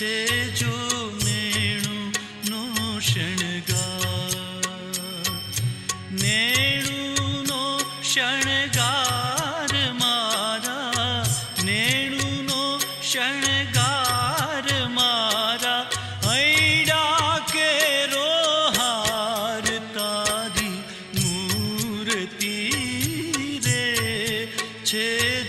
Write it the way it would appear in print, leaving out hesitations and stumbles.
છે જો નેણુનો શણગાર, નેણુનો શણગાર મારા, નેણુનો શણગાર મારા, હૈડા કેરો હાર તારી મૂર્તિ રે છે